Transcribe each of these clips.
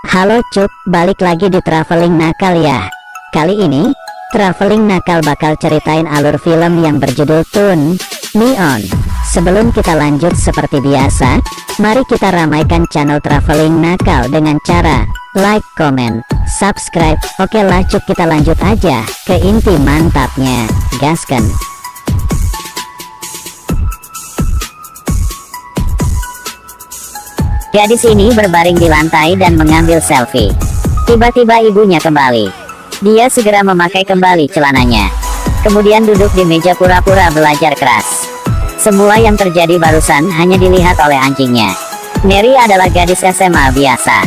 Halo Cuk, balik lagi di Traveling Nakal ya. Kali ini, Traveling Nakal bakal ceritain alur film yang berjudul Tun Neon. Sebelum kita lanjut seperti biasa, mari kita ramaikan channel Traveling Nakal dengan cara like, comment, subscribe. Oke lah Cuk, kita lanjut aja ke inti mantapnya. Gaskan. Gadis ini berbaring di lantai dan mengambil selfie. Tiba-tiba ibunya kembali. Dia segera memakai kembali celananya. Kemudian duduk di meja pura-pura belajar keras. Semua yang terjadi barusan hanya dilihat oleh anjingnya. Mary adalah gadis SMA biasa.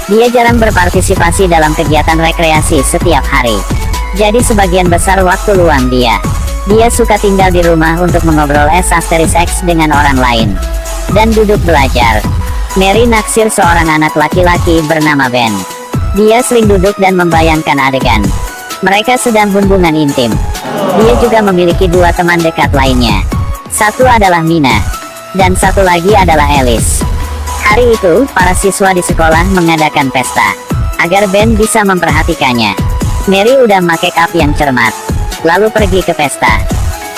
Dia jarang berpartisipasi dalam kegiatan rekreasi setiap hari. Jadi sebagian besar waktu luang dia suka tinggal di rumah untuk mengobrol X dengan orang lain dan duduk belajar. Mary naksir seorang anak laki-laki bernama Ben. Dia sering duduk dan membayangkan adegan mereka sedang hubungan intim. Dia juga memiliki dua teman dekat lainnya. Satu adalah Mina, dan satu lagi adalah Alice. Hari itu, para siswa di sekolah mengadakan pesta agar Ben bisa memperhatikannya. Mary udah make up yang cermat, lalu pergi ke pesta.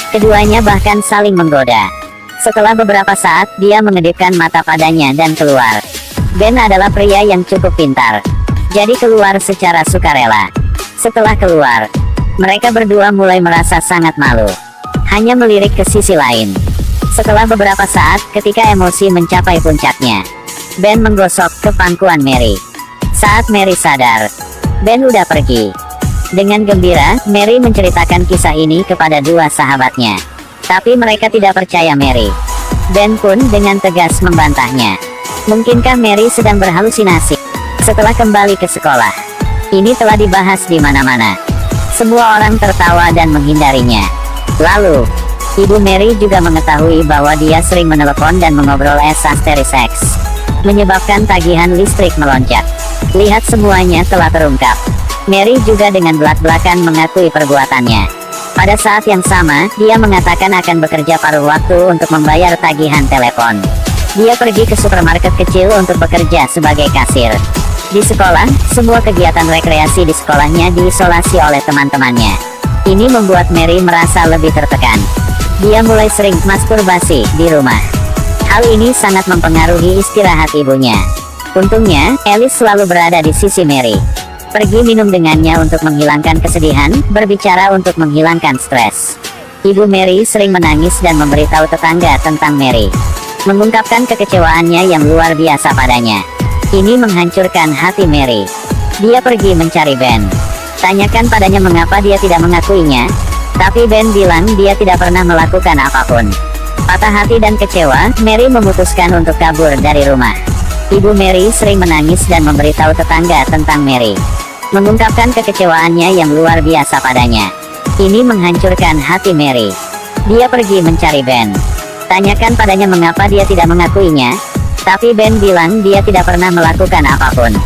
Keduanya bahkan saling menggoda. Setelah beberapa saat, dia mengedipkan mata padanya dan keluar. Ben adalah pria yang cukup pintar, jadi keluar secara sukarela. Setelah keluar, mereka berdua mulai merasa sangat malu, hanya melirik ke sisi lain. Setelah beberapa saat, ketika emosi mencapai puncaknya, Ben menggosok ke pangkuan Mary. Saat Mary sadar, Ben udah pergi. Dengan gembira, Mary menceritakan kisah ini kepada dua sahabatnya. Tapi mereka tidak percaya Mary. Ben pun dengan tegas membantahnya. Mungkinkah Mary sedang berhalusinasi? Setelah kembali ke sekolah, ini telah dibahas di mana-mana. Semua orang tertawa dan menghindarinya. Lalu, ibu Mary juga mengetahui bahwa dia sering menelepon dan mengobrol seks, menyebabkan tagihan listrik melonjak. Lihat, semuanya telah terungkap. Mary juga dengan belak-belakan mengakui perbuatannya. Pada saat yang sama, dia mengatakan akan bekerja paruh waktu untuk membayar tagihan telepon. Dia pergi ke supermarket kecil untuk bekerja sebagai kasir. Di sekolah, semua kegiatan rekreasi di sekolahnya diisolasi oleh teman-temannya. Ini membuat Mary merasa lebih tertekan. Dia mulai sering masturbasi di rumah. Hal ini sangat mempengaruhi istirahat ibunya. Untungnya, Alice selalu berada di sisi Mary. Pergi minum dengannya untuk menghilangkan kesedihan, berbicara untuk menghilangkan stres. Ibu Mary sering menangis dan memberitahu tetangga tentang Mary, mengungkapkan kekecewaannya yang luar biasa padanya. Ini menghancurkan hati Mary. Dia pergi mencari Ben. Tanyakan padanya mengapa dia tidak mengakuinya, tapi Ben bilang dia tidak pernah melakukan apapun. Patah hati dan kecewa, Mary memutuskan untuk kabur dari rumah. Ibu Mary sering menangis dan memberitahu tetangga tentang Mary, mengungkapkan kekecewaannya yang luar biasa padanya. Ini menghancurkan hati Mary. Dia pergi mencari Ben. Tanyakan padanya mengapa dia tidak mengakuinya, tapi Ben bilang dia tidak pernah melakukan apapun.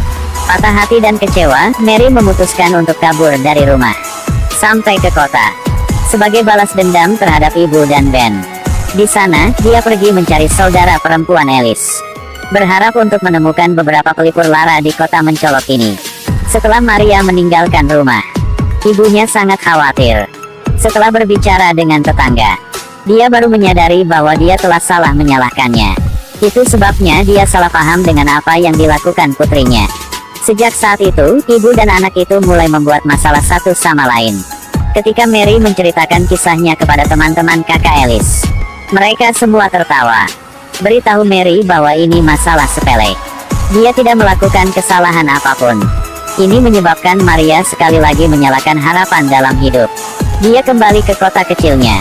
Patah hati dan kecewa, Mary memutuskan untuk kabur dari rumah, sampai ke kota, sebagai balas dendam terhadap ibu dan Ben. Di sana, dia pergi mencari saudara perempuan Alice, berharap untuk menemukan beberapa pelipur lara di kota mencolok ini. Setelah Maria meninggalkan rumah, ibunya sangat khawatir. Setelah berbicara dengan tetangga, dia baru menyadari bahwa dia telah salah menyalahkannya. Itu sebabnya dia salah paham dengan apa yang dilakukan putrinya. Sejak saat itu, ibu dan anak itu mulai membuat masalah satu sama lain. Ketika Mary menceritakan kisahnya kepada teman-teman kakak Alice, mereka semua tertawa. Beritahu Mary bahwa ini masalah sepele. Dia tidak melakukan kesalahan apapun. Ini menyebabkan Maria sekali lagi menyalakan harapan dalam hidup. Dia kembali ke kota kecilnya,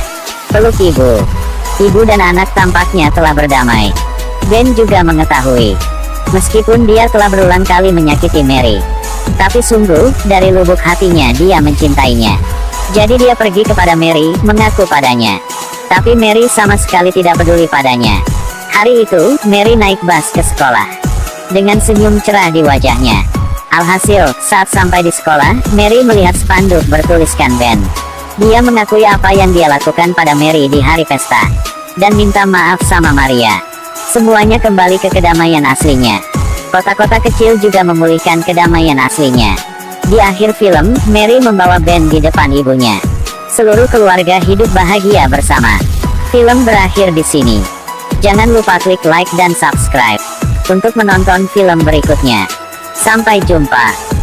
peluk ibu. Ibu dan anak tampaknya telah berdamai. Ben juga mengetahui, meskipun dia telah berulang kali menyakiti Mary, tapi sungguh, dari lubuk hatinya dia mencintainya. Jadi dia pergi kepada Mary, mengaku padanya. Tapi Mary sama sekali tidak peduli padanya. Hari itu, Mary naik bus ke sekolah, dengan senyum cerah di wajahnya. Alhasil, saat sampai di sekolah, Mary melihat spanduk bertuliskan Ben. Dia mengakui apa yang dia lakukan pada Mary di hari pesta, dan minta maaf sama Maria. Semuanya kembali ke kedamaian aslinya. kota-kota kecil juga memulihkan kedamaian aslinya. Di akhir film, Mary membawa Ben di depan ibunya. Seluruh keluarga hidup bahagia bersama. Film berakhir di sini. Jangan lupa klik like dan subscribe untuk menonton film berikutnya. Sampai jumpa.